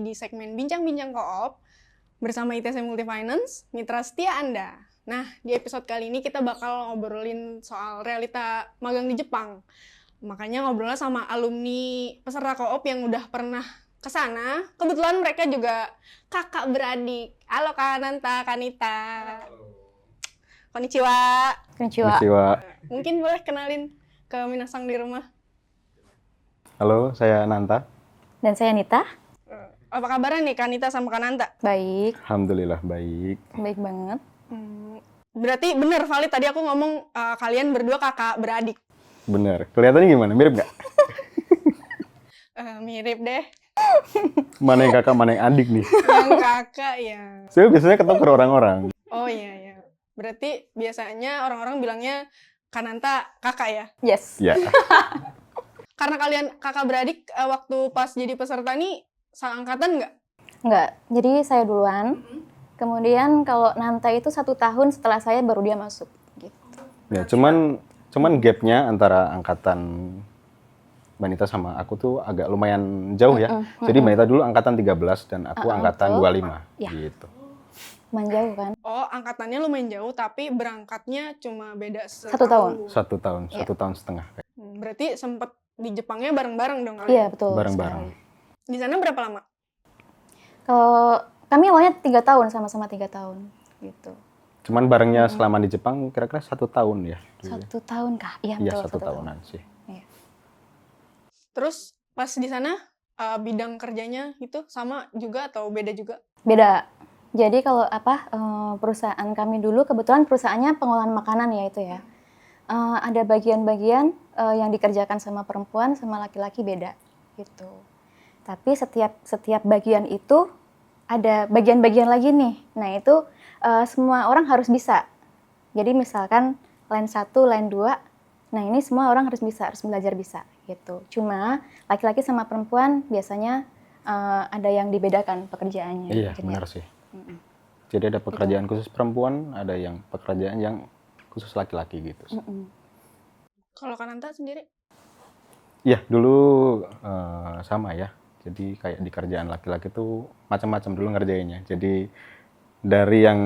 di segmen Bincang-Bincang Koop bersama ITC Multifinance, mitra setia Anda. Nah, di episode kali ini kita bakal ngobrolin soal realita magang di Jepang. Makanya ngobrolnya sama alumni peserta koop yang udah pernah ke sana. Kebetulan mereka juga kakak beradik. Halo Kak Nanta, Kanita. Konnichiwa. Konnichiwa. Mungkin boleh kenalin ke minasang di rumah. Halo, saya Nanta. Dan saya Nita. Apa kabarnya nih Kanita sama Kananta? Baik. Alhamdulillah baik. Baik banget. Berarti bener valid tadi aku ngomong kalian berdua kakak beradik. Bener. Kelihatannya gimana? Mirip nggak? Mirip deh. Mana yang kakak, mana yang adik nih? Yang kakak ya. Saya biasanya ketuker orang-orang. Oh iya. Berarti biasanya orang-orang bilangnya Kananta kakak ya? Yes. Ya. Karena kalian kakak beradik, waktu pas jadi peserta nih seangkatan nggak? Enggak. Jadi saya duluan. Kemudian kalau Nanta itu 1 tahun setelah saya baru dia masuk. Gitu. Ya, cuman gapnya antara angkatan Mbak Nita sama aku tuh agak lumayan jauh ya. Jadi Mbak Nita dulu angkatan 13 dan aku angkatan 25. Ya. Gitu. Manjau kan? Oh, angkatannya lumayan jauh, tapi berangkatnya cuma beda 1 tahun. 1 tahun, Iya. 1 tahun setengah. Berarti sempet di Jepangnya bareng-bareng dong kalian? Iya, betul. Bareng-bareng. sekali. Di sana berapa lama? Kalau kami awalnya 3 tahun, sama-sama 3 tahun. Gitu. Cuman barengnya selama di Jepang kira-kira 1 tahun ya. 1 tahun kah? Iya, Iya, betul. 1 tahunan sih. Iya. Terus pas di sana bidang kerjanya itu sama juga atau beda juga? Beda. Jadi kalau perusahaan kami dulu kebetulan perusahaannya pengolahan makanan ya itu ya. Ada bagian-bagian yang dikerjakan sama perempuan sama laki-laki beda gitu. Tapi setiap bagian itu ada bagian-bagian lagi nih. Nah itu semua orang harus bisa. Jadi misalkan line 1, line 2, nah ini semua orang harus belajar bisa gitu. Cuma laki-laki sama perempuan biasanya ada yang dibedakan pekerjaannya. Iya, gitu benar ya. sih. Jadi ada pekerjaan khusus perempuan, ada yang pekerjaan yang khusus laki-laki gitu. Kalau Kananta sendiri? Iya, dulu sama ya. Jadi kayak di kerjaan laki-laki tuh macam-macam dulu ngerjainnya. Jadi dari yang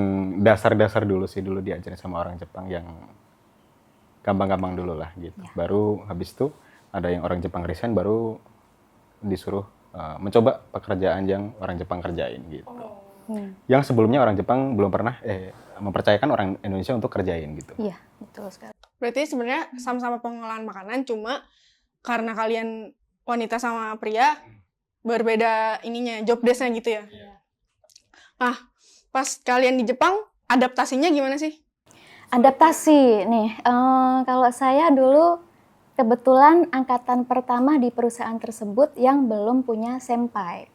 dasar-dasar dulu sih, dulu diajarin sama orang Jepang yang gampang-gampang dulu lah gitu. Ya. Baru habis itu ada yang orang Jepang resign, baru disuruh mencoba pekerjaan yang orang Jepang kerjain gitu. Yang sebelumnya orang Jepang belum pernah mempercayakan orang Indonesia untuk kerjain gitu. Iya, betul sekali. Berarti sebenarnya sama-sama pengolahan makanan, cuma karena kalian wanita sama pria, berbeda ininya, job desk-nya gitu ya? Nah, pas kalian di Jepang, adaptasinya gimana sih? Adaptasi nih, kalau saya dulu kebetulan angkatan pertama di perusahaan tersebut yang belum punya senpai.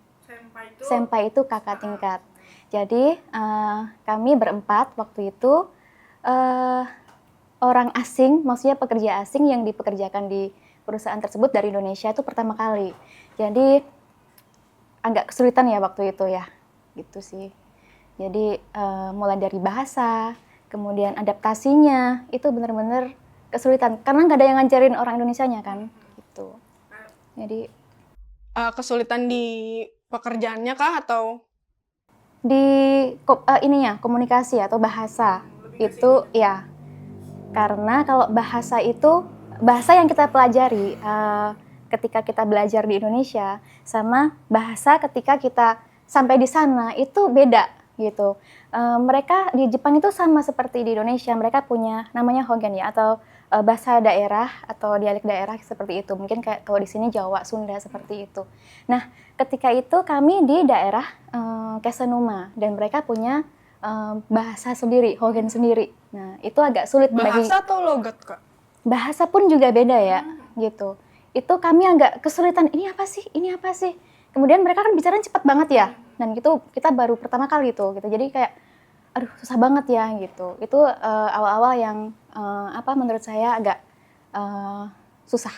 Senpai itu kakak tingkat. Jadi kami berempat waktu itu orang asing, maksudnya pekerja asing yang dipekerjakan di perusahaan tersebut dari Indonesia itu pertama kali. Jadi agak kesulitan ya waktu itu ya, gitu sih. Jadi mulai dari bahasa, kemudian adaptasinya itu benar-benar kesulitan karena nggak ada yang ngajarin orang Indonesianya kan, gitu. Jadi Kesulitan di pekerjaannya kah atau? di komunikasi atau bahasa itu ya, karena kalau bahasa itu bahasa yang kita pelajari ketika kita belajar di Indonesia sama bahasa ketika kita sampai di sana itu beda gitu. Mereka di Jepang itu sama seperti di Indonesia, mereka punya namanya Hogen ya, atau bahasa daerah atau dialek daerah seperti itu. Mungkin kayak kalau di sini Jawa, Sunda seperti itu. Nah, ketika itu kami di daerah Kesenuma dan mereka punya bahasa sendiri, Hogen sendiri. Nah, itu agak sulit Bahasa atau logat, Kak? Bahasa pun juga beda ya, gitu. Itu kami agak kesulitan, ini apa sih? Ini apa sih? Kemudian mereka kan bicaranya cepat banget ya. Dan gitu kita baru pertama kali gitu. Jadi kayak aduh susah banget ya gitu. Itu awal-awal yang menurut saya agak susah.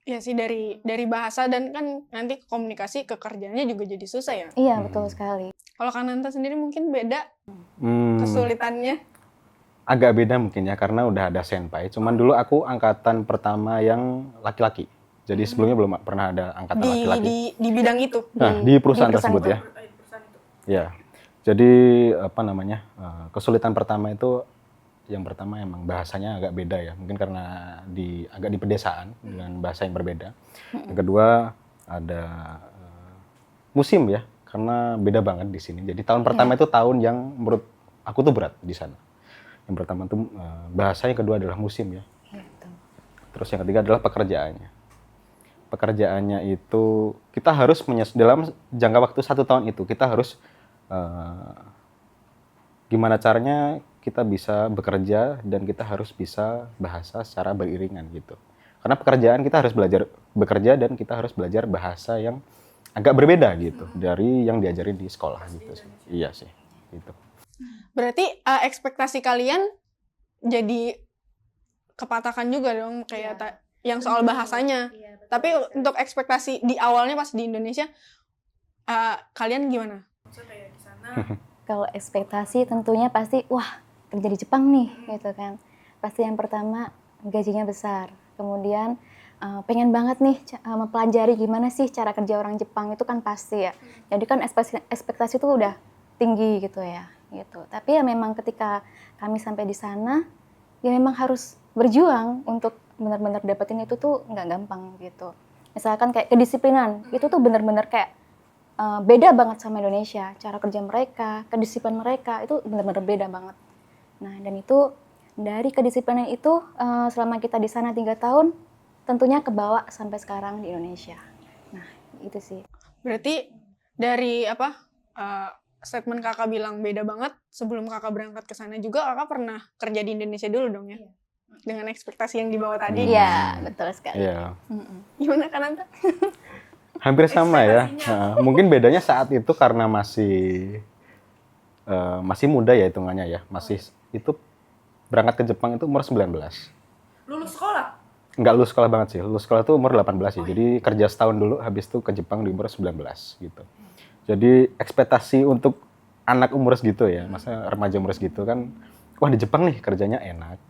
Ya sih, dari bahasa dan kan nanti komunikasi ke kerjanya juga jadi susah ya. Iya, betul sekali. Kalau Kananta sendiri mungkin beda kesulitannya. Agak beda mungkin ya karena udah ada senpai. Cuman dulu aku angkatan pertama yang laki-laki. Jadi sebelumnya belum pernah ada angkatan laki-laki. Di bidang itu. Nah, di perusahaan tersebut itu. ya. Ya. Jadi apa namanya? Kesulitan pertama itu yang pertama emang bahasanya agak beda ya. Mungkin karena agak di pedesaan dengan bahasa yang berbeda. Yang kedua ada musim ya, karena beda banget di sini. Jadi tahun pertama itu tahun yang menurut aku tuh berat di sana. Yang pertama tuh bahasa, yang kedua adalah musim ya. Terus yang ketiga adalah pekerjaannya. Pekerjaannya itu kita harus dalam jangka waktu 1 tahun itu kita harus gimana caranya kita bisa bekerja dan kita harus bisa bahasa secara beriringan gitu. Karena pekerjaan kita harus belajar bekerja dan kita harus belajar bahasa yang agak berbeda gitu dari yang diajarin di sekolah gitu sih. Iya sih, gitu. Berarti ekspektasi kalian jadi kepatakan juga dong kayak yang soal bahasanya. Tapi untuk ekspektasi di awalnya pas di Indonesia, kalian gimana? Kalau ekspektasi tentunya pasti, wah kerja di Jepang nih, gitu kan. Pasti yang pertama gajinya besar. Kemudian pengen banget nih mempelajari gimana sih cara kerja orang Jepang, itu kan pasti ya. Jadi kan ekspektasi itu udah tinggi gitu ya. Gitu. Tapi ya memang ketika kami sampai di sana, ya memang harus berjuang untuk benar-benar dapetin itu tuh nggak gampang gitu. Misalkan kayak kedisiplinan, itu tuh benar-benar kayak beda banget sama Indonesia. Cara kerja mereka, kedisiplinan mereka itu benar-benar beda banget. Nah, dan itu dari kedisiplinan itu selama kita di sana 3 tahun, tentunya kebawa sampai sekarang di Indonesia. Nah, itu sih. Berarti dari statement kakak bilang beda banget, sebelum kakak berangkat ke sana juga kakak pernah kerja di Indonesia dulu dong ya? Dengan ekspektasi yang dibawa tadi. Iya, betul sekali. Iya. Gimana kan Anta? Hampir sama ya. Mungkin bedanya saat itu karena masih muda ya hitungannya ya. Masih itu berangkat ke Jepang itu umur 19. Lulus sekolah? Nggak lulus sekolah banget sih. Lulus sekolah itu umur 18 ya. Jadi kerja setahun dulu, habis itu ke Jepang di umur 19 gitu. Jadi ekspektasi untuk anak umur segitu ya, masa remaja umur segitu kan, wah di Jepang nih kerjanya enak,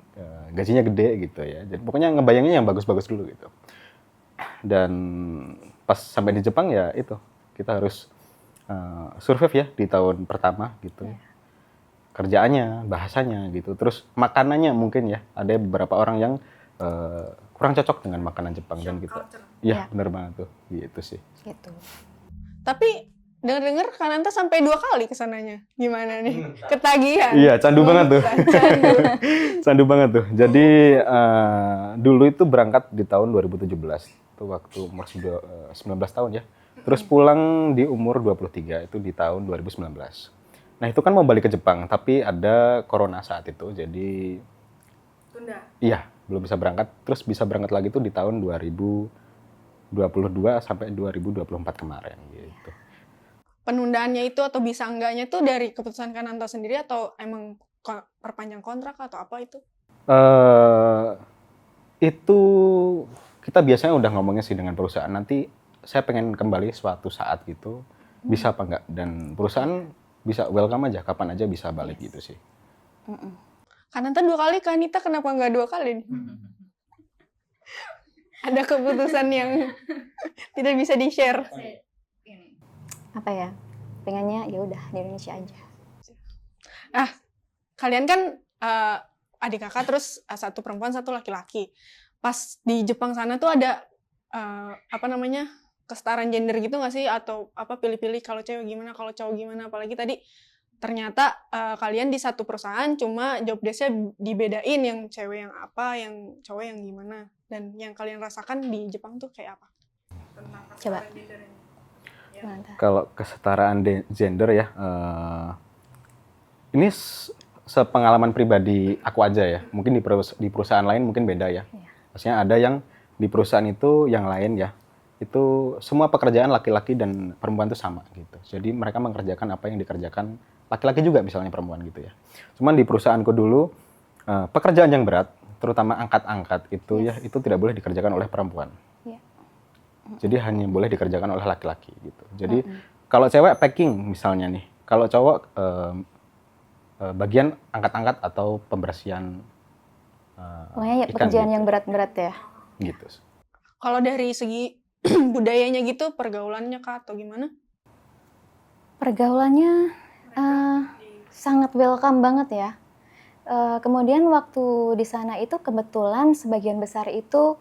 gajinya gede gitu ya. Jadi pokoknya ngebayangnya yang bagus-bagus dulu gitu. Dan pas sampai di Jepang ya itu, kita harus survive ya di tahun pertama gitu. Kerjaannya, bahasanya gitu. Terus makanannya mungkin ya, ada beberapa orang yang kurang cocok dengan makanan Jepang dan kita. Iya, benar banget tuh. Gitu sih. Gitu. Tapi dengar-dengar Kananta sampai 2 kali kesananya. Gimana nih? Ketagihan. Iya, candu banget tuh. Candu banget tuh. Jadi dulu itu berangkat di tahun 2017. Itu waktu umur 19 tahun ya. Terus pulang di umur 23, itu di tahun 2019. Nah, itu kan mau balik ke Jepang, tapi ada corona saat itu. Jadi Tunda? Iya, belum bisa berangkat. Terus bisa berangkat lagi tuh di tahun 2022 sampai 2024 kemarin gitu. Penundaannya itu atau bisa enggaknya itu dari keputusan Kananta sendiri atau emang perpanjang kontrak atau apa itu? Itu kita biasanya udah ngomongnya sih dengan perusahaan. Nanti saya pengen kembali suatu saat gitu, bisa apa enggak? Dan perusahaan bisa welcome aja, kapan aja bisa balik gitu sih. Kananta 2 kali, Kanita kenapa nggak 2 kali nih? Ada keputusan yang tidak bisa di-share. Apa ya? Pengennya ya udah di Indonesia aja. Kalian kan adik kakak terus 1 perempuan 1 laki-laki. Pas di Jepang sana tuh ada kesetaraan gender gitu nggak sih? Atau pilih-pilih kalau cewek gimana, kalau cowok gimana? Apalagi tadi ternyata kalian di 1 perusahaan cuma job desk-nya dibedain, yang cewek yang apa, yang cowok yang gimana. Dan yang kalian rasakan di Jepang tuh kayak apa? Coba. Kalau kesetaraan gender ya, ini sepengalaman pribadi aku aja ya. Mungkin di perusahaan lain mungkin beda ya. Maksudnya ada yang di perusahaan itu yang lain ya, itu semua pekerjaan laki-laki dan perempuan itu sama gitu. Jadi mereka mengerjakan apa yang dikerjakan laki-laki juga misalnya perempuan gitu ya. Cuman di perusahaanku dulu pekerjaan yang berat, terutama angkat-angkat itu ya itu tidak boleh dikerjakan oleh perempuan. Jadi hanya boleh dikerjakan oleh laki-laki gitu. Jadi kalau cewek packing misalnya nih, kalau cowok bagian angkat-angkat atau pembersihan Pokoknya ikan pekerjaan gitu. yang berat-berat ya. Gitu. Kalau dari segi budayanya gitu, pergaulannya kah atau gimana? Pergaulannya sangat welcome banget ya. Kemudian waktu di sana itu kebetulan sebagian besar itu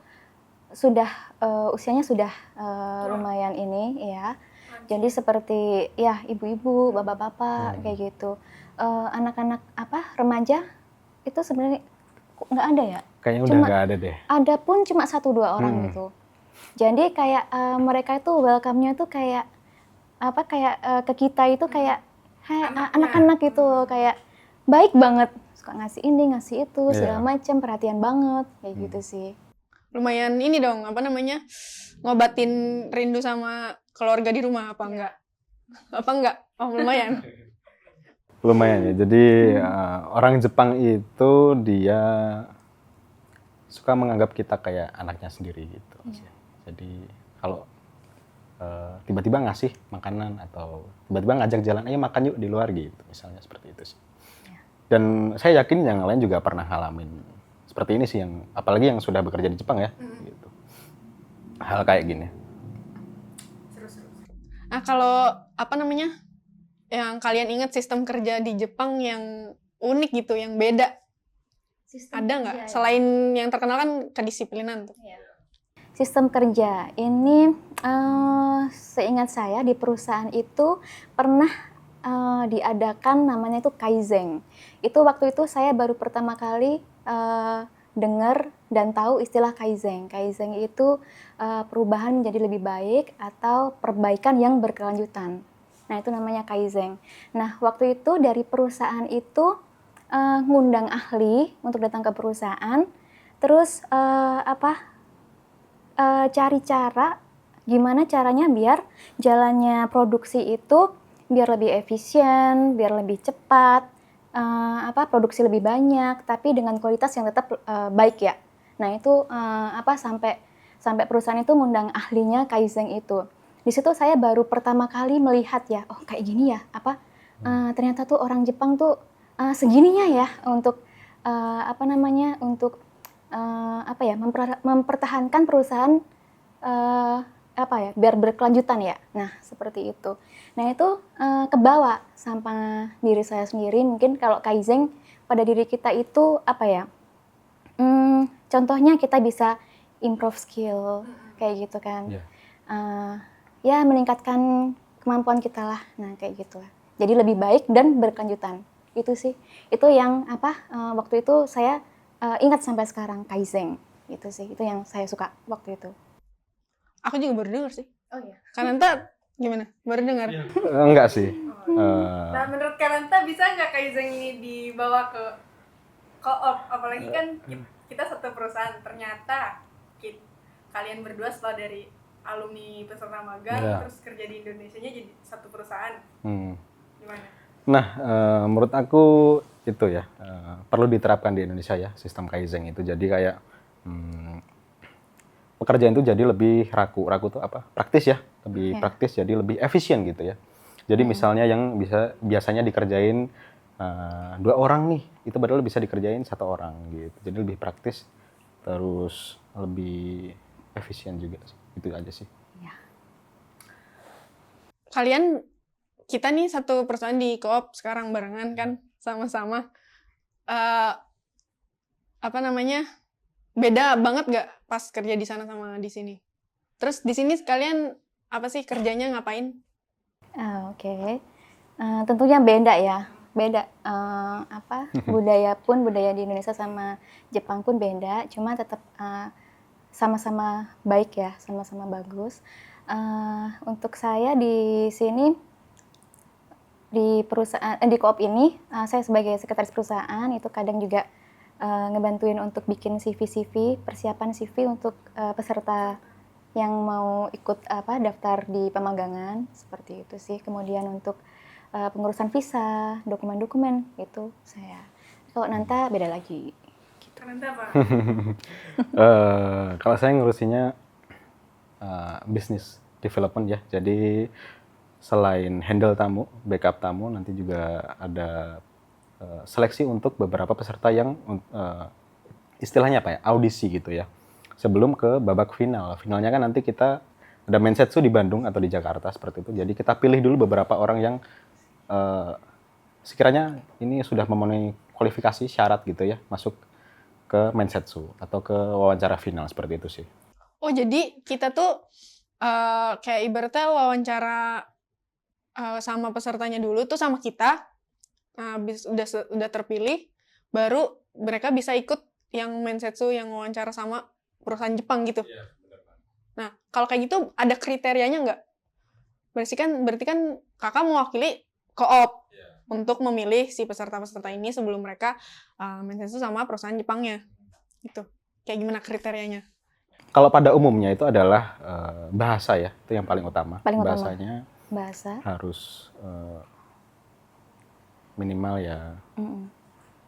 sudah usianya sudah lumayan ini ya. Jadi seperti ya ibu-ibu, bapak-bapak kayak gitu. Anak-anak remaja itu sebenarnya nggak ada ya. Kayaknya udah Cuma- nggak ada deh. Ada pun cuma 1-2 orang gitu. Jadi kayak mereka itu welcome-nya tuh kayak ke kita itu kayak anak-anak gitu, kayak baik banget, suka ngasih ini, ngasih itu, segala macam, perhatian banget kayak gitu sih. Lumayan ini dong, ngobatin rindu sama keluarga di rumah apa enggak? Apa enggak? Oh, lumayan. Lumayan ya. Jadi orang Jepang itu dia suka menganggap kita kayak anaknya sendiri gitu. Jadi kalau tiba-tiba ngasih makanan atau tiba-tiba ngajak jalan, ayo makan yuk di luar gitu, misalnya seperti itu sih. Dan saya yakin yang lain juga pernah ngalamin seperti ini sih, yang apalagi yang sudah bekerja di Jepang ya, gitu. Hal kayak gini. Nah, kalau yang kalian ingat sistem kerja di Jepang yang unik gitu, yang beda, ada nggak? Selain yang terkenal kan kedisiplinan tuh. Sistem kerja ini seingat saya di perusahaan itu pernah diadakan namanya itu Kaizen. Itu waktu itu saya baru pertama kali dengar dan tahu istilah Kaizen. Kaizen itu perubahan menjadi lebih baik atau perbaikan yang berkelanjutan. Nah, itu namanya Kaizen. Nah, waktu itu dari perusahaan itu ngundang ahli untuk datang ke perusahaan, terus cari cara gimana caranya biar jalannya produksi itu biar lebih efisien, biar lebih cepat, produksi lebih banyak, tapi dengan kualitas yang tetap baik ya. Nah itu sampai perusahaan itu ngundang ahlinya Kaizen itu. Di situ saya baru pertama kali melihat ya, oh kayak gini ya, ternyata tuh orang Jepang tuh segininya ya untuk mempertahankan perusahaan biar berkelanjutan ya. Nah, seperti itu. Nah, itu kebawa sama diri saya sendiri. Mungkin kalau Kaizen pada diri kita itu contohnya kita bisa improve skill kayak gitu kan. Ya meningkatkan kemampuan kita lah. Nah, kayak gitulah. Jadi lebih baik dan berkelanjutan. Itu sih. Itu yang waktu itu saya ingat sampai sekarang, Kaizen. Itu sih. Itu yang saya suka waktu itu. Aku juga baru dengar sih. Oh iya. Kananta gimana? Baru dengar? Enggak sih. Nah, menurut Kananta bisa nggak Kaizen ini dibawa ke co-op? Apalagi kan kita satu perusahaan. Ternyata kalian berdua setelah dari alumni peserta magang, terus kerja di Indonesianya jadi satu perusahaan. Gimana? Nah, menurut aku itu ya, perlu diterapkan di Indonesia ya, sistem Kaizen itu. Jadi kayak pekerjaan itu jadi lebih raku tuh praktis ya, lebih praktis, jadi lebih efisien gitu ya. Jadi misalnya yang biasanya dikerjain 2 orang nih, itu padahal bisa dikerjain 1 orang gitu. Jadi lebih praktis, terus lebih efisien juga sih. Itu aja sih. Ya. Kita nih satu perusahaan di co-op sekarang barengan kan, sama-sama. Beda banget nggak pas kerja di sana sama di sini? Terus di sini kalian apa sih kerjanya, ngapain? Oke. Tentunya beda ya. Beda. Budaya di Indonesia sama Jepang pun beda. Cuma tetap sama-sama baik ya, sama-sama bagus. Untuk saya di sini di perusahaan di co-op ini saya sebagai sekretaris perusahaan itu kadang juga ngebantuin untuk bikin CV, persiapan CV untuk peserta yang mau ikut daftar di pemagangan, seperti itu sih. Kemudian untuk pengurusan visa, dokumen-dokumen itu saya. Kalau Nanta beda lagi. Gitu. Nanta apa? Kalau saya ngurusinya business development ya. Jadi selain handle tamu, backup tamu, nanti juga ada seleksi untuk beberapa peserta yang istilahnya audisi gitu ya. sebelum ke babak final. Finalnya kan nanti kita ada Mensetsu di Bandung atau di Jakarta seperti itu. Jadi kita pilih dulu beberapa orang yang sekiranya ini sudah memenuhi kualifikasi syarat gitu ya, masuk ke Mensetsu atau ke wawancara final seperti itu sih. Oh, jadi kita tuh kayak ibaratnya wawancara sama pesertanya dulu tuh sama kita, udah terpilih, baru mereka bisa ikut yang Mensetsu yang wawancara sama perusahaan Jepang gitu. Nah, kalau kayak gitu ada kriterianya nggak? Berarti kan kakak mewakili koop untuk memilih si peserta-peserta ini sebelum mereka Mensetsu sama perusahaan Jepangnya. Gitu. Kayak gimana kriterianya? Kalau pada umumnya itu adalah bahasa ya, itu yang paling utama. Bahasa. Harus minimal ya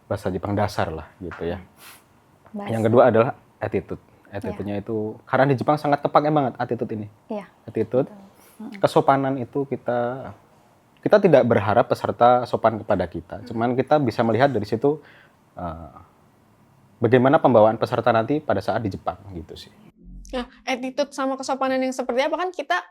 bahasa Jepang dasar lah gitu ya. Bahasa. Yang kedua adalah attitude. Attitude-nya itu, karena di Jepang sangat kepake banget attitude ini. Iya. Attitude, kesopanan itu kita tidak berharap peserta sopan kepada kita. Cuman kita bisa melihat dari situ bagaimana pembawaan peserta nanti pada saat di Jepang gitu sih. Nah, attitude sama kesopanan yang seperti apa kan kita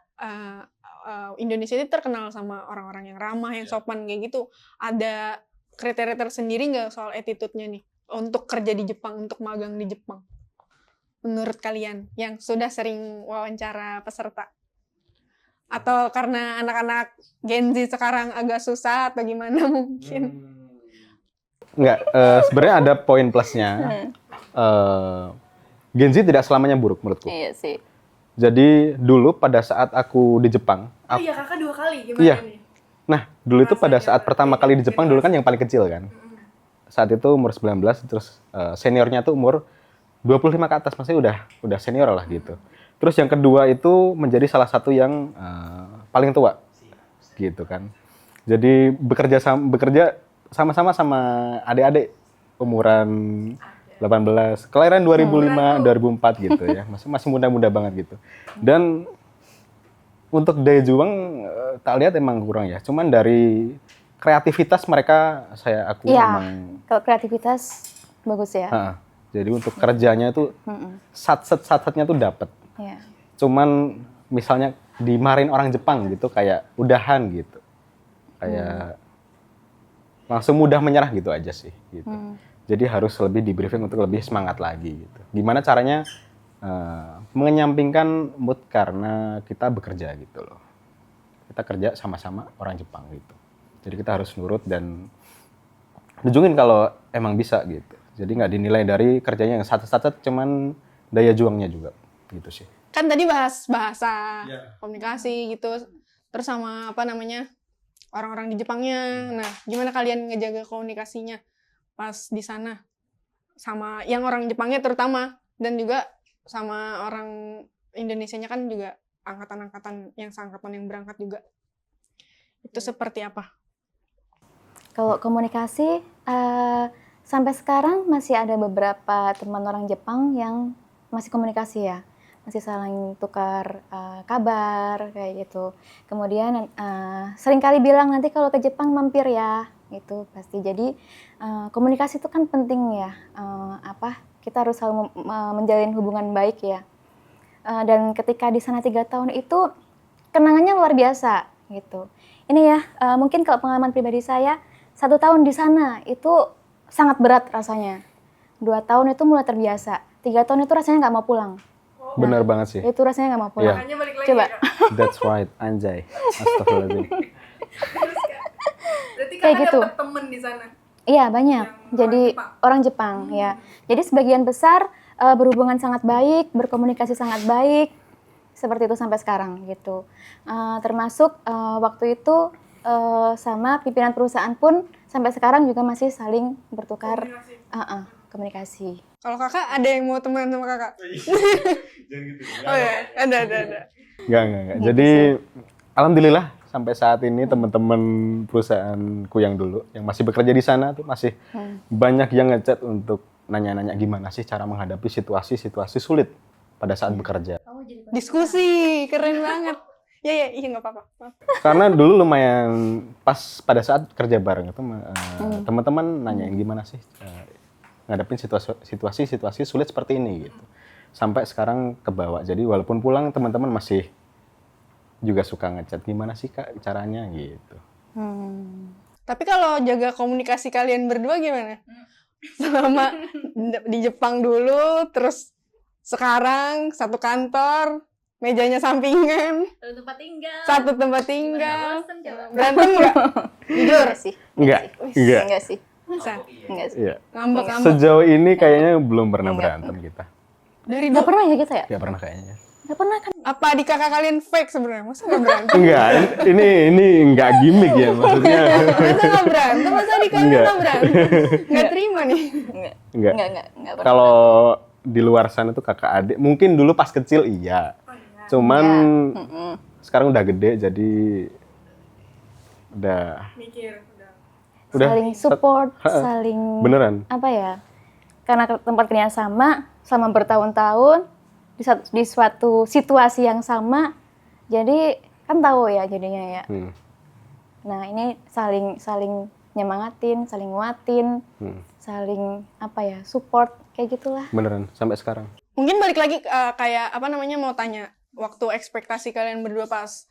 Indonesia ini terkenal sama orang-orang yang ramah, yang sopan kayak gitu. Ada kriteria tersendiri nggak soal attitude-nya nih untuk kerja di Jepang, untuk magang di Jepang? Menurut kalian yang sudah sering wawancara peserta? Atau karena anak-anak Gen Z sekarang agak susah atau gimana mungkin? Enggak, sebenarnya ada poin plusnya. Gen Z tidak selamanya buruk menurutku. Iya sih. Jadi dulu pada saat aku di Jepang, Oh iya, kakak 2 kali gimana iya. nih? Nah dulu itu pada Rasanya saat pertama kali di Jepang dulu kan yang paling kecil kan. Mm-mm. Saat itu umur 19, terus seniornya tuh umur 25 ke atas, maksudnya udah senior lah gitu. Terus yang kedua itu menjadi salah satu yang paling tua gitu kan. Jadi bekerja sama-sama sama adik-adik umuran 18, kelahiran 2005, 2004 gitu ya. Masih muda-muda banget gitu. Dan untuk daya juang tak lihat emang kurang ya. Cuman dari kreativitas mereka saya akui emang Kalau kreativitas bagus ya. jadi untuk kerjanya itu sat-setnya tuh dapet. Iya. Cuman misalnya dimarahin orang Jepang gitu kayak udahan gitu. Kayak langsung mudah menyerah gitu aja sih gitu. Jadi harus lebih di briefing untuk lebih semangat lagi gitu. Gimana caranya menyampingkan mood karena kita bekerja gitu loh. Kita kerja sama-sama orang Jepang gitu. Jadi kita harus nurut dan nunjukin kalau emang bisa gitu. Jadi nggak dinilai dari kerjanya yang satu-satu, cuman daya juangnya juga gitu sih. Kan tadi bahas bahasa, komunikasi gitu, terus sama apa namanya orang-orang di Jepangnya. Nah, gimana kalian ngejaga komunikasinya pas di sana sama yang orang Jepangnya terutama, dan juga sama orang Indonesianya kan juga angkatan-angkatan yang seangkatan yang berangkat juga. Itu seperti apa? Kalau komunikasi, sampai sekarang masih ada beberapa teman orang Jepang yang masih komunikasi ya. Masih saling tukar kabar, kayak gitu. Kemudian seringkali bilang nanti kalau ke Jepang mampir ya, gitu pasti. Jadi komunikasi itu kan penting ya. Kita harus selalu menjalin hubungan baik ya. Dan ketika di sana 3 tahun itu, kenangannya luar biasa, gitu. Ini ya, mungkin kalau pengalaman pribadi saya, 1 tahun di sana itu sangat berat rasanya. 2 tahun itu mulai terbiasa. 3 tahun itu rasanya nggak mau pulang. Benar banget sih. Itu rasanya nggak mau pulang. Makanya balik lagi Coba. ya, Kak? That's right, anjay. Astagfirullahaladzim. Terus, Kak, berarti Kayak kakak gitu. dapet temen di sana? Iya, banyak. Yang Jadi orang Jepang ya. Jadi sebagian besar berhubungan sangat baik, berkomunikasi sangat baik. Seperti itu sampai sekarang gitu. Termasuk waktu itu sama pimpinan perusahaan pun sampai sekarang juga masih saling bertukar komunikasi. Kalau kakak ada yang mau temenan sama kakak? Jangan gitu. Oh ya, ada. Enggak. Jadi alhamdulillah sampai saat ini teman-teman perusahaanku yang dulu yang masih bekerja di sana tuh masih banyak yang ngechat untuk nanya-nanya gimana sih cara menghadapi situasi sulit pada saat bekerja. Diskusi, keren banget. Iya nggak apa-apa. Karena dulu lumayan pas pada saat kerja bareng itu teman-teman nanyain gimana sih ngadepin situasi sulit seperti ini gitu. sampai sekarang kebawa. Jadi walaupun pulang teman-teman masih juga suka ngechat, gimana sih Kak caranya gitu. Tapi kalau jaga komunikasi kalian berdua gimana? Selama di Jepang dulu, terus sekarang satu kantor, mejanya sampingan, Satu tempat tinggal. satu tempat tinggal. Gimana, bosen coba? Berantem nggak? Jujur. Enggak sih. Enggak. Enggak sih. Masa? Enggak sih. Iya. Ngambek-ngambek. Sejauh ini kayaknya belum pernah berantem kita. Dari Enggak pernah ya kita ya? Nggak pernah kayaknya. Enggak pernah kan? apa adik kakak kalian fake sebenarnya? Masa nggak berantem? Enggak, ini enggak gimmick ya maksudnya. Masa nggak berantem? Masa adik kakak Nggak. nggak berantem? Nggak terima nih. Enggak. Enggak. Enggak pernah. Kalau di luar sana tuh kakak adik, mungkin dulu pas kecil iya. Oh iya. Cuman Mm-mm. sekarang udah gede jadi udah Mikir udah Saling support, Ha-ha. saling beneran. apa ya? Karena tempat kerjanya sama bertahun-tahun di suatu situasi yang sama, jadi kan tahu ya jadinya ya. Hmm. Nah ini saling nyemangatin, saling nguatin, Hmm. saling apa ya support kayak gitulah. Beneran sampai sekarang. Mungkin balik lagi kayak apa namanya mau tanya waktu ekspektasi kalian berdua pas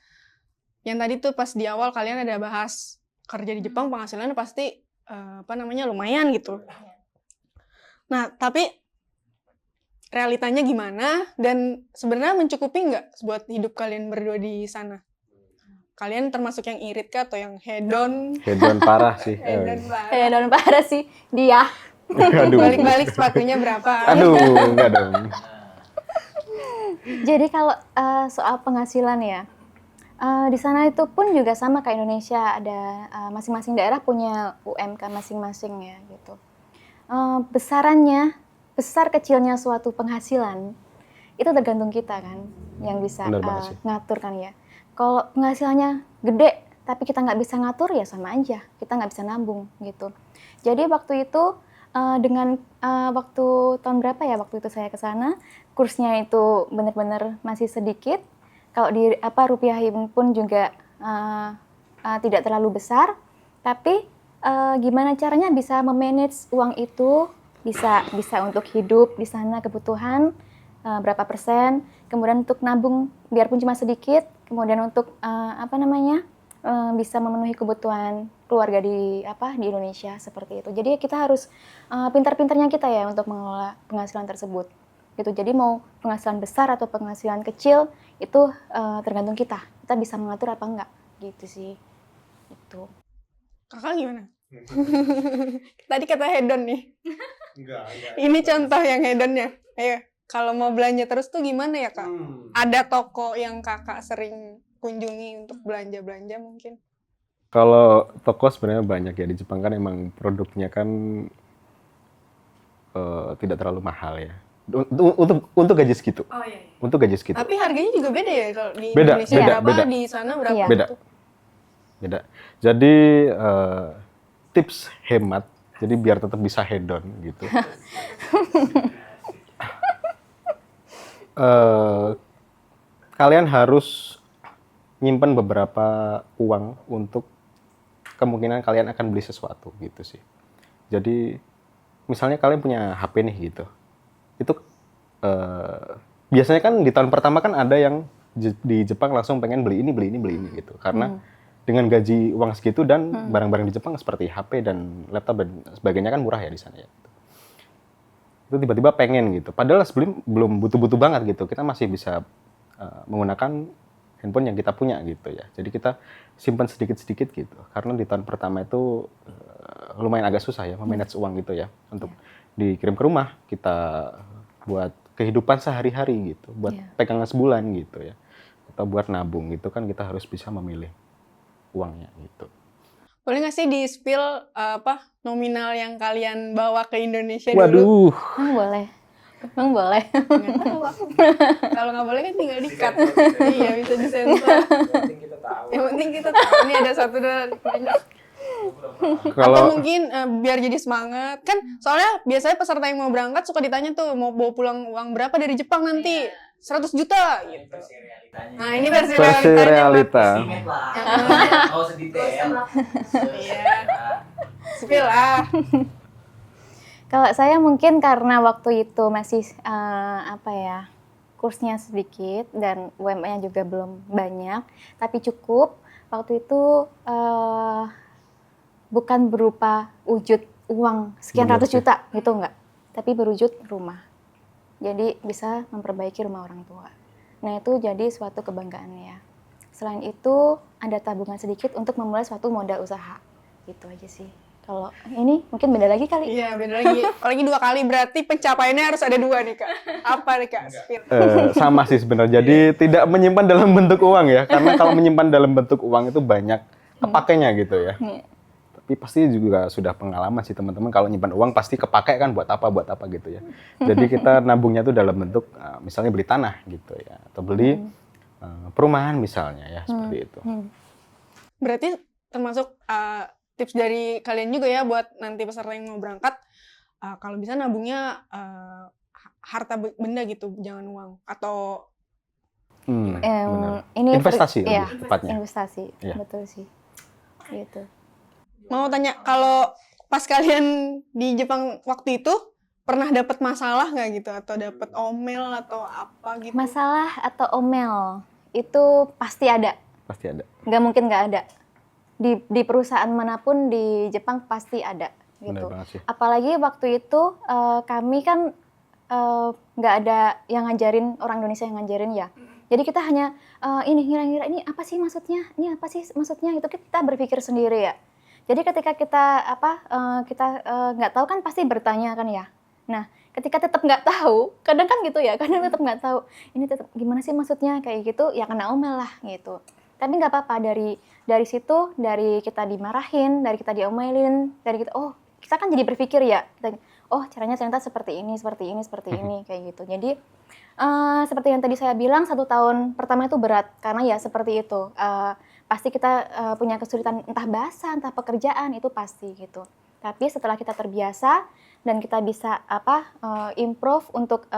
yang tadi tuh pas di awal kalian ada bahas kerja di Jepang penghasilannya pasti apa namanya lumayan gitu. Nah tapi realitanya gimana dan sebenarnya mencukupi nggak buat hidup kalian berdua di sana? Kalian termasuk yang irit kah atau yang hedon? Hedon parah sih. Hedon banget. Dan parah sih dia. Aduh. Balik-balik sepatunya berapa? Aduh, enggak dong. Jadi kalau soal penghasilan ya, di sana itu pun juga sama kayak Indonesia, ada masing-masing daerah punya UMK masing-masing ya gitu. Besar kecilnya suatu penghasilan itu tergantung kita kan, yang bisa Benar banget sih. ngatur kan ya. Kalau penghasilannya gede tapi kita nggak bisa ngatur ya sama aja, kita nggak bisa nabung gitu. Jadi waktu itu dengan waktu tahun berapa ya waktu itu saya ke sana, kursnya itu benar-benar masih sedikit. Kalau di rupiahin pun juga tidak terlalu besar, tapi gimana caranya bisa memanage uang itu, bisa untuk hidup di sana kebutuhan berapa persen, kemudian untuk nabung biarpun cuma sedikit, kemudian untuk bisa memenuhi kebutuhan keluarga di Indonesia seperti itu. Jadi kita harus pintar-pintarnya kita ya untuk mengelola penghasilan tersebut. Gitu. Jadi mau penghasilan besar atau penghasilan kecil itu tergantung kita. Kita bisa mengatur apa enggak gitu sih. Itu. Kakak gimana? Tadi kata hedon nih. Enggak. Ini contoh yang hedonnya. Ayo, kalau mau belanja terus tuh gimana ya Kak? Ada toko yang Kakak sering kunjungi untuk belanja-belanja mungkin? Kalau toko sebenarnya banyak ya di Jepang kan emang produknya kan tidak terlalu mahal ya. Untuk gaji segitu. Oh iya. Untuk gaji segitu. Tapi harganya juga beda ya kalau di Beda, Indonesia berapa, beda. di sana berapa? Iya. Beda. tuh? Beda. Jadi tips hemat, jadi biar tetap bisa hedon gitu. Kalian harus nyimpen beberapa uang untuk kemungkinan kalian akan beli sesuatu gitu sih. Jadi misalnya kalian punya HP nih gitu, itu biasanya kan di tahun pertama kan ada yang di Jepang langsung pengen beli ini gitu, karena dengan gaji uang segitu dan barang-barang di Jepang seperti HP dan laptop dan sebagainya kan murah ya di sana ya. Itu tiba-tiba pengen gitu, padahal sebelum belum butuh-butuh banget gitu, kita masih bisa menggunakan handphone yang kita punya gitu ya. Jadi kita simpan sedikit-sedikit gitu, karena di tahun pertama itu lumayan agak susah ya memanage uang gitu ya, untuk dikirim ke rumah, kita buat kehidupan sehari-hari gitu, buat pegangan sebulan gitu ya, atau buat nabung gitu kan kita harus bisa memilih uangnya gitu. Boleh nggak sih di-spill nominal yang kalian bawa ke Indonesia dulu? Waduh, Emang boleh. Nggak tahu aku. Kalau nggak boleh kan tinggal di-cut. Iya, bisa disensor. Yang penting kita tahu. Ini ada satu dan banyak. Atau kalau mungkin biar jadi semangat. Kan soalnya biasanya peserta yang mau berangkat suka ditanya tuh mau bawa pulang uang berapa dari Jepang nanti. 100 juta gitu. Nah, ini versi versi realitanya. realita. Oh, sedetail. Iya. Spill lah. Kalau saya mungkin karena waktu itu masih kursnya sedikit dan UMR-nya juga belum banyak, tapi cukup. Waktu itu bukan berupa wujud uang sekian Bener ratus sih. juta gitu enggak, tapi berwujud rumah. Jadi bisa memperbaiki rumah orang tua. Nah itu jadi suatu kebanggaan ya. Selain itu ada tabungan sedikit untuk memulai suatu modal usaha. Gitu aja sih. Kalau ini mungkin beda lagi kali. Iya, beda lagi. Apalagi 2 kali, berarti pencapaiannya harus ada 2 nih, Kak. Apa nih, Kak? Spill. Sama sih sebenarnya. Jadi tidak menyimpan dalam bentuk uang ya, karena kalau menyimpan dalam bentuk uang itu banyak kepakainya gitu ya. Iya. Tapi pasti juga sudah pengalaman sih teman-teman, kalau nyimpan uang pasti kepakai kan buat apa gitu ya. Jadi kita nabungnya tuh dalam bentuk misalnya beli tanah gitu ya, atau beli perumahan misalnya ya, seperti itu. Berarti termasuk tips dari kalian juga ya buat nanti peserta yang mau berangkat, kalau bisa nabungnya harta benda gitu, jangan uang. Atau Benar. Ini Investasi iya, lebih tepatnya. investasi, Iya. betul sih. Gitu. mau tanya, kalau pas kalian di Jepang waktu itu, pernah dapat masalah nggak gitu? Atau dapat omel atau apa gitu? Masalah atau omel itu pasti ada, Pasti ada. nggak mungkin nggak ada. Di perusahaan manapun di Jepang pasti ada Benar gitu. banget sih. Apalagi waktu itu kami kan nggak ada yang ngajarin, orang Indonesia yang ngajarin ya. Jadi kita hanya ini ngira-ngira ini apa sih maksudnya, ini apa sih maksudnya, itu kita berpikir sendiri ya. Jadi ketika kita nggak tahu kan pasti bertanya kan ya. Nah ketika tetap nggak tahu, kadang kan gitu ya, kadang tetap nggak tahu ini tetap gimana sih maksudnya kayak gitu, ya kena omel lah gitu. Tapi nggak apa-apa, dari situ, dari kita dimarahin, dari kita diomelin, dari kita kita kan jadi berpikir ya, caranya ternyata seperti ini kayak gitu. Jadi seperti yang tadi saya bilang, 1 tahun pertama itu berat karena ya seperti itu. Pasti kita punya kesulitan entah bahasa, entah pekerjaan, itu pasti gitu. Tapi setelah kita terbiasa dan kita bisa improve untuk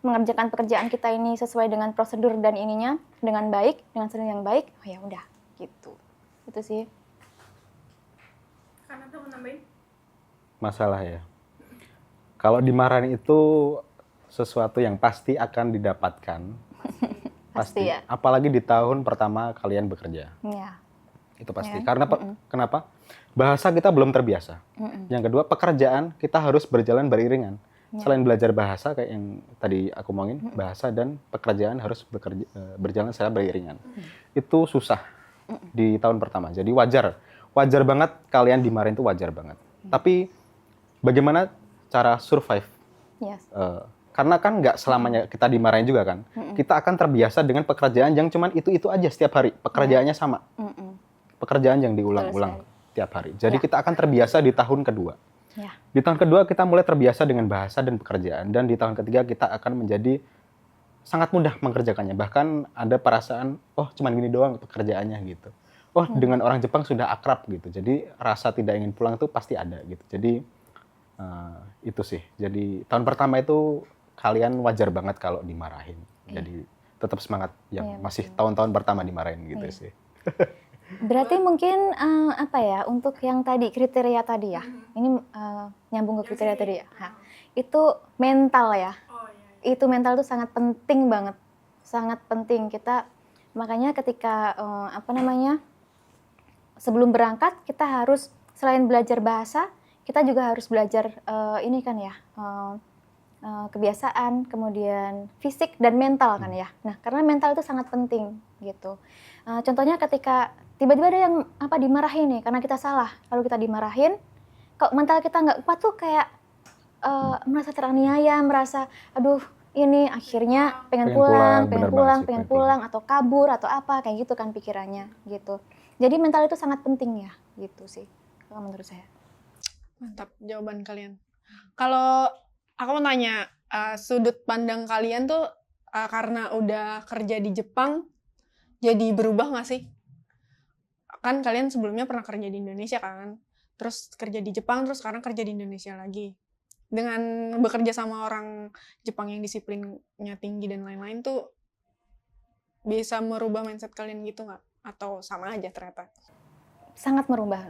mengerjakan pekerjaan kita ini sesuai dengan prosedur dan ininya dengan baik, dengan hasil yang baik, ya udah gitu. Itu sih. Karena tuh menambahin. Masalah ya. Kalau dimarahin itu sesuatu yang pasti akan didapatkan. Pasti ya. Apalagi di tahun pertama kalian bekerja. Iya. Itu pasti. Ya. Karena kenapa? Bahasa kita belum terbiasa. Yang kedua, pekerjaan kita harus berjalan beriringan. Ya. Selain belajar bahasa kayak yang tadi aku omongin, bahasa dan pekerjaan harus berjalan secara beriringan. Itu susah di tahun pertama. Jadi wajar banget kalian dimarahin, itu wajar banget. Tapi bagaimana cara survive? Yes. Karena kan nggak selamanya kita dimarahin juga kan. Kita akan terbiasa dengan pekerjaan yang cuman itu aja setiap hari. Pekerjaannya sama. Pekerjaan yang diulang-ulang tiap hari. Jadi kita akan terbiasa di tahun kedua. Ya. Di tahun kedua kita mulai terbiasa dengan bahasa dan pekerjaan. Dan di tahun ketiga kita akan menjadi sangat mudah mengerjakannya. Bahkan ada perasaan, cuman gini doang pekerjaannya gitu. Dengan orang Jepang sudah akrab gitu. Jadi rasa tidak ingin pulang itu pasti ada gitu. Jadi itu sih. Jadi tahun pertama itu kalian wajar banget kalau dimarahin. Jadi tetap semangat yang masih tahun-tahun pertama dimarahin gitu sih. Berarti mungkin untuk yang tadi kriteria tadi ya. Ini nyambung ke kriteria tadi ya. Itu mental ya. Itu mental itu sangat penting banget. Sangat penting kita. Makanya ketika sebelum berangkat kita harus selain belajar bahasa, kita juga harus belajar kebiasaan, kemudian fisik dan mental kan ya. Nah, karena mental itu sangat penting gitu. Contohnya ketika tiba-tiba ada yang dimarahin nih karena kita salah, lalu kita dimarahin, kok mental kita nggak kuat tuh kayak merasa teraniaya, merasa aduh ini akhirnya pengen pulang atau kabur atau apa kayak gitu kan pikirannya gitu. Jadi mental itu sangat penting ya gitu sih kalau menurut saya. Mantap jawaban kalian. Kalau aku mau tanya, sudut pandang kalian tuh karena udah kerja di Jepang, jadi berubah nggak sih? Kan kalian sebelumnya pernah kerja di Indonesia kan? Terus kerja di Jepang, terus sekarang kerja di Indonesia lagi. Dengan bekerja sama orang Jepang yang disiplinnya tinggi dan lain-lain tuh, bisa merubah mindset kalian gitu nggak? Atau sama aja ternyata? Sangat merubah.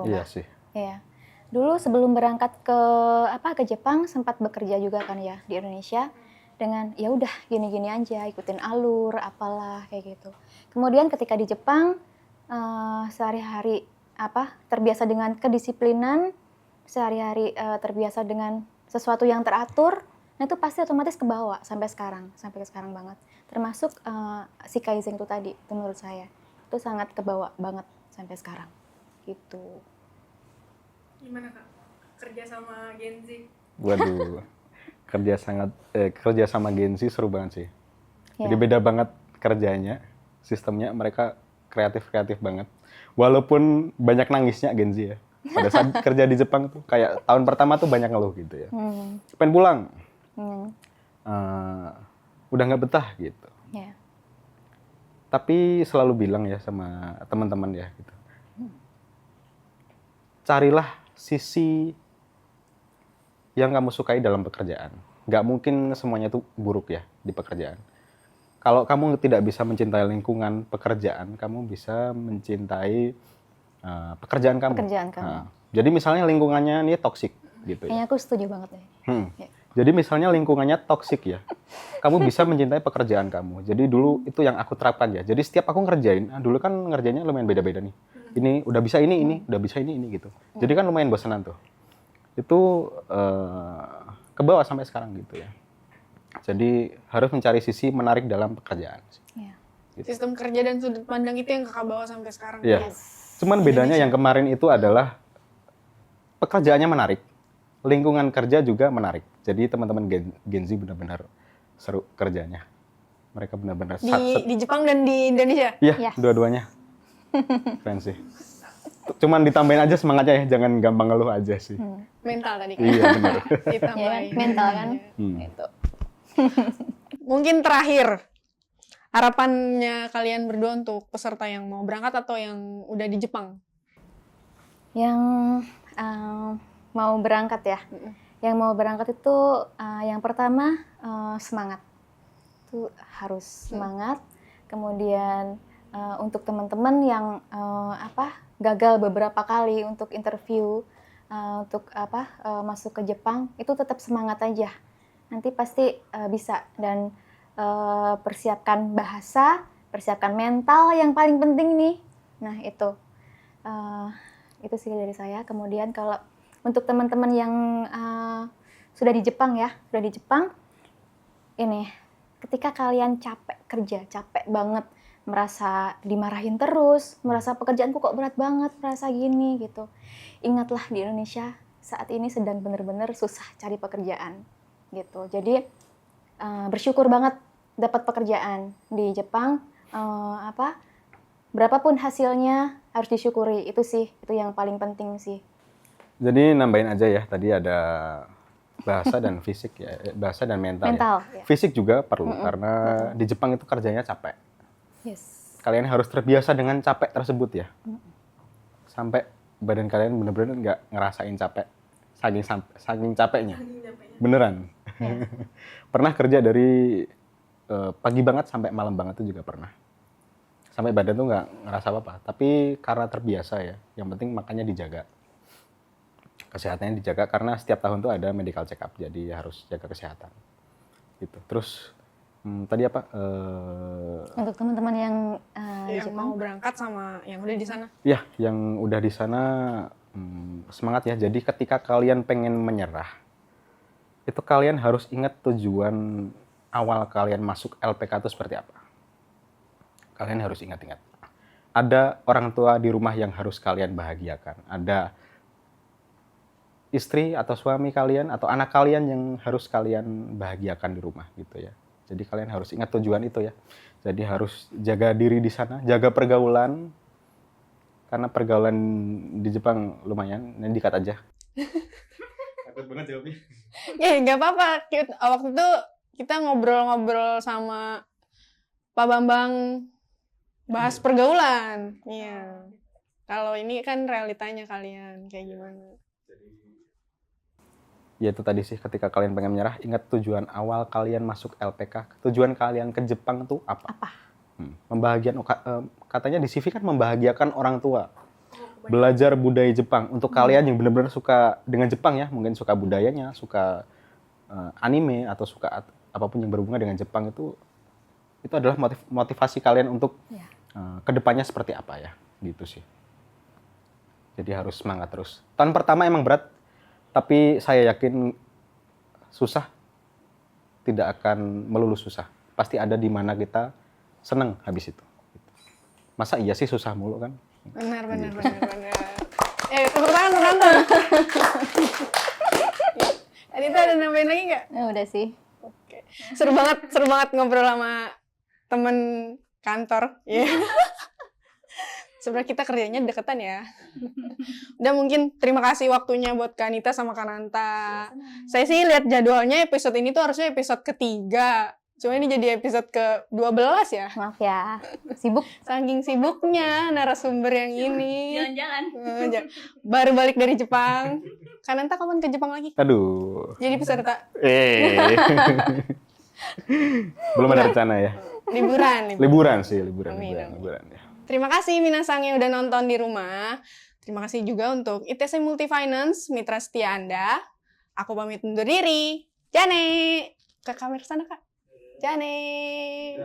Iya sih. Iya. Dulu sebelum berangkat ke Jepang sempat bekerja juga kan ya di Indonesia dengan ya udah gini-gini aja, ikutin alur apalah kayak gitu. Kemudian ketika di Jepang sehari-hari terbiasa dengan kedisiplinan, sehari-hari terbiasa dengan sesuatu yang teratur, nah itu pasti otomatis kebawa sampai ke sekarang banget. Termasuk si Kaizen itu tadi, itu menurut saya itu sangat kebawa banget sampai sekarang gitu. Gimana Kak? Kerja sama Gen Z? Waduh, kerja sama Gen Z seru banget sih. Ya. Jadi beda banget kerjanya, sistemnya mereka kreatif banget. Walaupun banyak nangisnya Gen Z ya. Pada saat kerja di Jepang tuh kayak tahun pertama tuh banyak ngeluh gitu ya. Pengen pulang, udah nggak betah gitu. Ya. Tapi selalu bilang ya sama teman-teman ya gitu. Carilah sisi yang kamu sukai dalam pekerjaan. Nggak mungkin semuanya itu buruk ya di pekerjaan. Kalau kamu tidak bisa mencintai lingkungan pekerjaan, kamu bisa mencintai pekerjaan kamu. Nah, jadi misalnya lingkungannya ini toksik gitu ya. Kayaknya aku setuju banget deh. Ya. Jadi misalnya lingkungannya toksik ya, kamu bisa mencintai pekerjaan kamu. Jadi dulu itu yang aku terapkan ya. Jadi setiap aku ngerjain, dulu kan ngerjainnya lumayan beda-beda nih. Ini udah bisa ini, udah bisa ini gitu. Jadi kan lumayan bosanan tuh. Itu ke bawah sampai sekarang gitu ya. Jadi harus mencari sisi menarik dalam pekerjaan. Ya. Gitu. Sistem kerja dan sudut pandang itu yang kakak bawa sampai sekarang. Iya. Cuman bedanya yang kemarin itu adalah pekerjaannya menarik, lingkungan kerja juga menarik. Jadi teman-teman Gen Z benar-benar seru kerjanya. Mereka benar-benar Di Jepang dan di Indonesia? Iya, dua-duanya. Keren sih. Cuman ditambahin aja semangatnya ya, jangan gampang ngeluh aja sih. Mental tadi kan? Iya, benar. Ditambahin. Mental kan? Itu. Mungkin terakhir, harapannya kalian berdua untuk peserta yang mau berangkat atau yang udah di Jepang? Yang mau berangkat ya. Yang mau berangkat itu yang pertama semangat. Itu harus semangat. Kemudian untuk teman-teman yang gagal beberapa kali untuk interview, untuk masuk ke Jepang, itu tetap semangat aja. Nanti pasti bisa. Dan persiapkan bahasa, persiapkan mental yang paling penting nih. Nah itu sih dari saya. Kemudian kalau untuk teman-teman yang sudah di Jepang ya, ini ketika kalian capek kerja, capek banget, merasa dimarahin terus, merasa pekerjaanku kok berat banget, merasa gini gitu. Ingatlah di Indonesia saat ini sedang benar-benar susah cari pekerjaan gitu. Jadi bersyukur banget dapat pekerjaan di Jepang. Berapapun hasilnya harus disyukuri, itu yang paling penting sih. Jadi nambahin aja ya, tadi ada bahasa dan fisik ya, bahasa dan mental ya. Fisik juga perlu karena di Jepang itu kerjanya capek. Yes. Kalian harus terbiasa dengan capek tersebut ya. Sampai badan kalian benar-benar nggak ngerasain capek. Saking capeknya. Beneran. Pernah kerja dari pagi banget sampai malam banget itu juga pernah. Sampai badan tuh nggak ngerasa apa-apa. Tapi karena terbiasa ya, yang penting makannya dijaga. Kesehatannya dijaga karena setiap tahun tuh ada medical check up. Jadi harus jaga kesehatan. Gitu. Terus tadi apa? Untuk teman-teman yang mau berangkat sama yang udah di sana? Ya, yang udah di sana semangat ya. Jadi ketika kalian pengen menyerah, itu kalian harus ingat tujuan awal kalian masuk LPK itu seperti apa. Kalian harus ingat-ingat. Ada orang tua di rumah yang harus kalian bahagiakan. Ada istri atau suami kalian atau anak kalian yang harus kalian bahagiakan di rumah gitu ya. Jadi kalian harus ingat tujuan itu ya. Jadi harus jaga diri di sana, jaga pergaulan. Karena pergaulan di Jepang lumayan, ini dikat aja. Takut banget jawabnya. Ya nggak apa-apa. Waktu itu kita ngobrol-ngobrol sama Pak Bambang bahas pergaulan. Iya. Kalau ini kan realitanya kalian kayak gimana? Ya itu tadi sih, ketika kalian pengen menyerah, ingat tujuan awal kalian masuk LPK. Tujuan kalian ke Jepang itu apa? Membahagiakan, katanya di CV kan membahagiakan orang tua. belajar budaya Jepang. Untuk kalian yang benar-benar suka dengan Jepang ya, mungkin suka budayanya, suka anime atau suka apapun yang berhubungan dengan Jepang, itu adalah motivasi kalian untuk kedepannya seperti apa ya, gitu sih. Jadi harus semangat terus. Tahun pertama emang berat, tapi saya yakin susah tidak akan melulu susah. Pasti ada di mana kita seneng habis itu. Masa iya sih susah mulu kan? Benar. Tepuk tangan penonton. Anita ada nambahin lagi nggak? Udah sih. Oke. Seru banget ngobrol sama temen kantor. Iya. Sebenarnya kita kerjanya deketan ya. Udah, mungkin terima kasih waktunya buat Kak Anita sama Kak Nanta. Saya sih lihat jadwalnya episode ini tuh harusnya episode ketiga. Cuma ini jadi episode ke-12 ya. Maaf ya, sibuk. Saking sibuknya narasumber yang ini. Jalan-jalan. Baru balik dari Jepang. Kak Nanta kapan ke Jepang lagi? Aduh. Jadi peserta Belum ada rencana ya. liburan. Liburan Amin. ya. Terima kasih minasang yang udah nonton di rumah. Terima kasih juga untuk ITC Multifinance, mitra setia Anda. Aku pamit undur diri. Jane! Ke kamera sana, Kak. Jane!